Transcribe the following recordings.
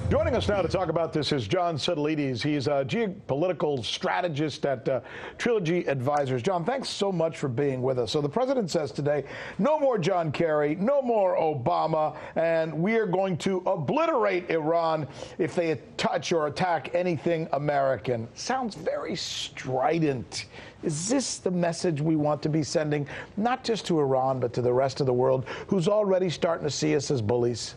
Joining us now to talk about this is John Sitilides. He's a geopolitical strategist at Trilogy Advisors. John, thanks so much for being with us. So the president says today, no more John Kerry, no more Obama, and we are going to obliterate Iran if they touch or attack anything American. Sounds very strident. Is this the message we want to be sending, not just to Iran, but to the rest of the world, who's already starting to see us as bullies?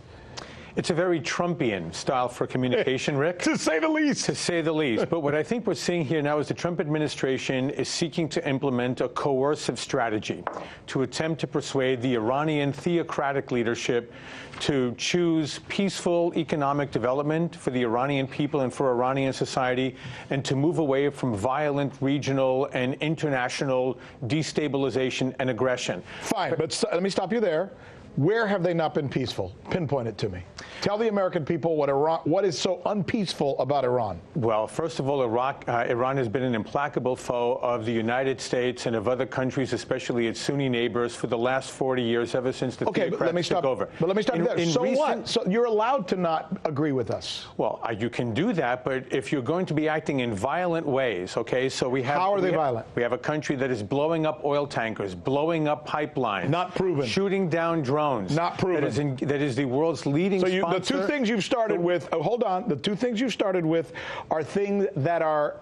It's a very Trumpian style for communication, Rick. To say the least. To say the least. But what I think we're seeing here now is the Trump administration is seeking to implement a coercive strategy to attempt to persuade the Iranian theocratic leadership to choose peaceful economic development for the Iranian people and for Iranian society, and to move away from violent regional and international destabilization and aggression. Fine, but let me stop you there. Where have they not been peaceful? Pinpoint it to me. Tell the American people what is so unpeaceful about Iran. Well, first of all, Iran has been an implacable foe of the United States and of other countries, especially its Sunni neighbors, for the last 40 years, ever since the theocrats took over. But let me stop you there. So what? So you're allowed to not agree with us. Well, you can do that, but if you're going to be acting in violent ways, okay, so we have... How are they violent? We have a country that is blowing up oil tankers, blowing up pipelines. Not proven. Shooting down drones. Not proven. That is the world's leading sponsor. The two things you've started with, hold on, the two things you've started with are things that are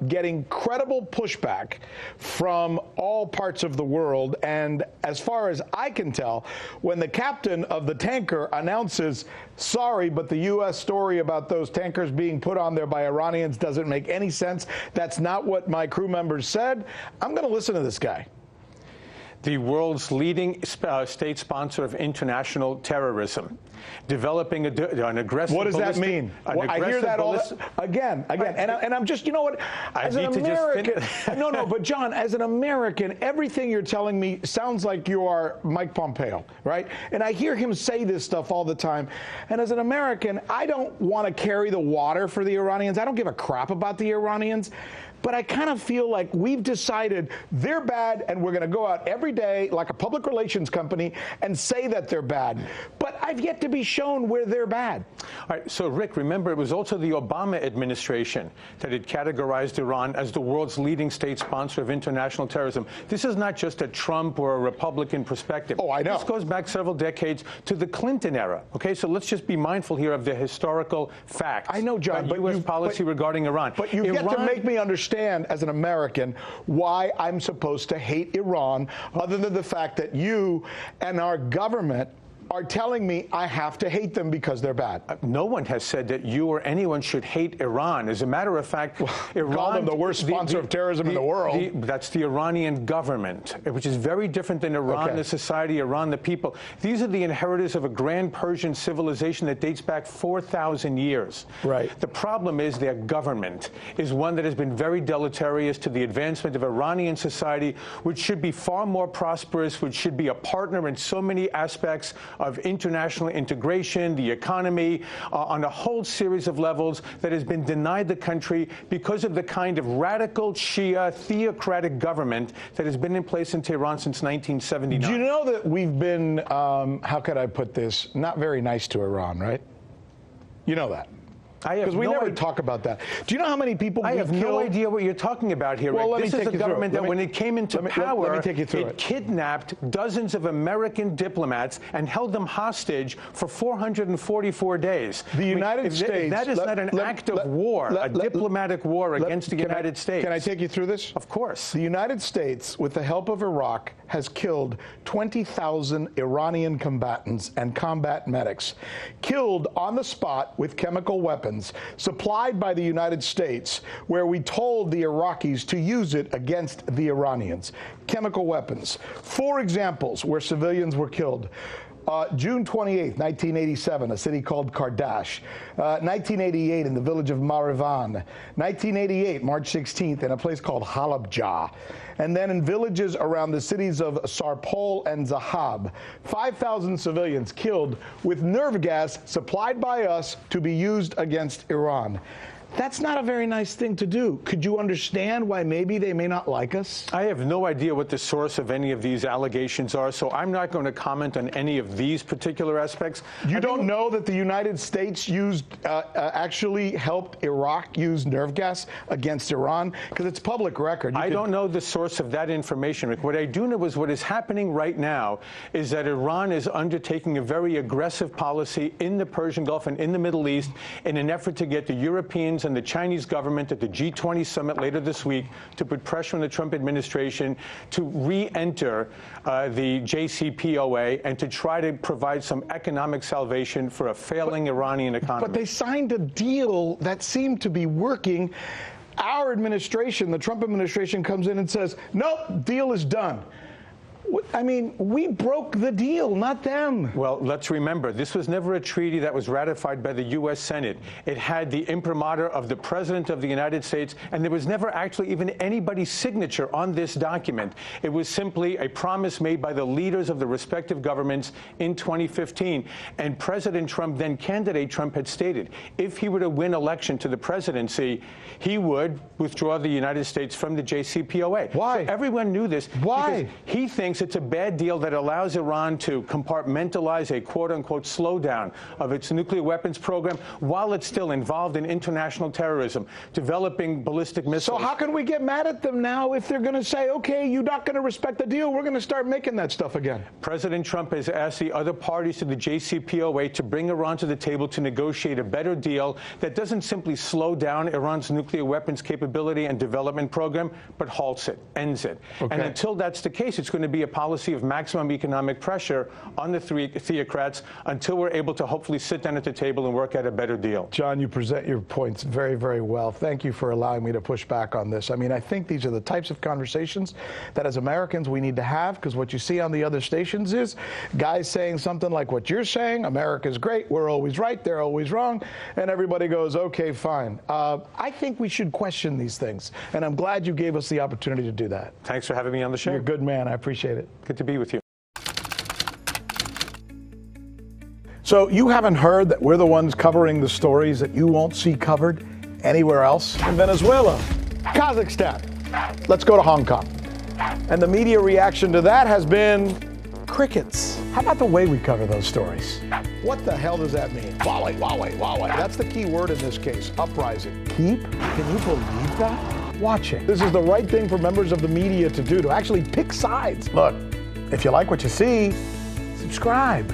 getting credible pushback from all parts of the world. And as far as I can tell, when the captain of the tanker announces, sorry, but the U.S. story about those tankers being put on there by Iranians doesn't make any sense, that's not what my crew members said, I'm going to listen to this guy. The world's leading state sponsor of international terrorism, developing an aggressive... What does that mean? I hear that all again. And I'm just, you know what? As an American, no, but John, as an American, everything you're telling me sounds like you are Mike Pompeo, right? And I hear him say this stuff all the time. And as an American, I don't want to carry the water for the Iranians. I don't give a crap about the Iranians. But I kind of feel like we've decided they're bad, and we're going to go out every day like a public relations company and say that they're bad. But I've yet to be shown where they're bad. All right, so, Rick, remember, it was also the Obama administration that had categorized Iran as the world's leading state sponsor of international terrorism. This is not just a Trump or a Republican perspective. Oh, I know. This goes back several decades to the Clinton era. Okay, so let's just be mindful here of the historical facts. I know, John, but U.S. policy regarding Iran. But you get to make me understand as an American why I'm supposed to hate Iran, other than the fact that you and our government are telling me I have to hate them because they're bad. No one has said that you or anyone should hate Iran. As a matter of fact, Iran... Call them the worst sponsor of terrorism in the world. That's the Iranian government, which is very different than Iran, the society, Iran, the people. These are the inheritors of a grand Persian civilization that dates back 4,000 years. Right. The problem is their government is one that has been very deleterious to the advancement of Iranian society, which should be far more prosperous, which should be a partner in so many aspects of international integration, the economy, on a whole series of levels, that has been denied the country because of the kind of radical Shia theocratic government that has been in place in Tehran since 1979. Do you know that we've been, how could I put this, not very nice to Iran, right? You know that. Because we never talk about that. Do you know how many people I have no idea what you're talking about here, Rick. Well, this is a government that, when it came into power, it kidnapped dozens of American diplomats and held them hostage for 444 days. The United States... That is not an act of war, a diplomatic war against the United States. Can I take you through this? Of course. The United States, with the help of Iraq, has killed 20,000 Iranian combatants and combat medics, killed on the spot with chemical weapons supplied by the United States, where we told the Iraqis to use it against the Iranians. Chemical weapons. 4 examples where civilians were killed. June 28th, 1987, a city called Kardash. 1988 in the village of Marivan. 1988, March 16th, in a place called Halabja. And then in villages around the cities of Sarpol and Zahab. 5,000 civilians killed with nerve gas supplied by us to be used against Iran. That's not a very nice thing to do. Could you understand why maybe they may not like us? I have no idea what the source of any of these allegations are, so I'm not going to comment on any of these particular aspects. You don't know that the United States actually helped Iraq use nerve gas against Iran? Because it's public record. I don't know the source of that information, Rick. What I do know is what is happening right now is that Iran is undertaking a very aggressive policy in the Persian Gulf and in the Middle East in an effort to get the Europeans and the Chinese government at the G20 summit later this week to put pressure on the Trump administration to re-enter the JCPOA and to try to provide some economic salvation for a failing Iranian economy. But they signed a deal that seemed to be working. Our administration, the Trump administration, comes in and says, nope, deal is done. I mean, we broke the deal, not them. Well, let's remember, this was never a treaty that was ratified by the U.S. Senate. It had the imprimatur of the President of the United States, and there was never actually even anybody's signature on this document. It was simply a promise made by the leaders of the respective governments in 2015. And President Trump, then candidate Trump, had stated if he were to win election to the presidency, he would withdraw the United States from the JCPOA. Why? So everyone knew this. Why? Because he thinks it's a bad deal that allows Iran to compartmentalize a quote-unquote slowdown of its nuclear weapons program while it's still involved in international terrorism, developing ballistic missiles. So how can we get mad at them now if they're going to say, okay, you're not going to respect the deal, we're going to start making that stuff again? President Trump has asked the other parties to the JCPOA to bring Iran to the table to negotiate a better deal that doesn't simply slow down Iran's nuclear weapons capability and development program, but halts it, ends it. Okay. And until that's the case, it's going to be a policy of maximum economic pressure on the theocrats until we're able to hopefully sit down at the table and work out a better deal. John, you present your points very, very well. Thank you for allowing me to push back on this. I mean, I think these are the types of conversations that as Americans we need to have, because what you see on the other stations is guys saying something like what you're saying, America's great, we're always right, they're always wrong, and everybody goes, okay, fine. I think we should question these things, and I'm glad you gave us the opportunity to do that. Thanks for having me on the show. You're a good man. I appreciate it. Good to be with you. So you haven't heard that we're the ones covering the stories that you won't see covered anywhere else? In Venezuela, Kazakhstan, let's go to Hong Kong. And the media reaction to that has been crickets. How about the way we cover those stories? What the hell does that mean? Wally, Wally, Wally. That's the key word in this case, uprising. Keep? Can you believe that? Watching. This is the right thing for members of the media to do, to actually pick sides. Look, if you like what you see, subscribe.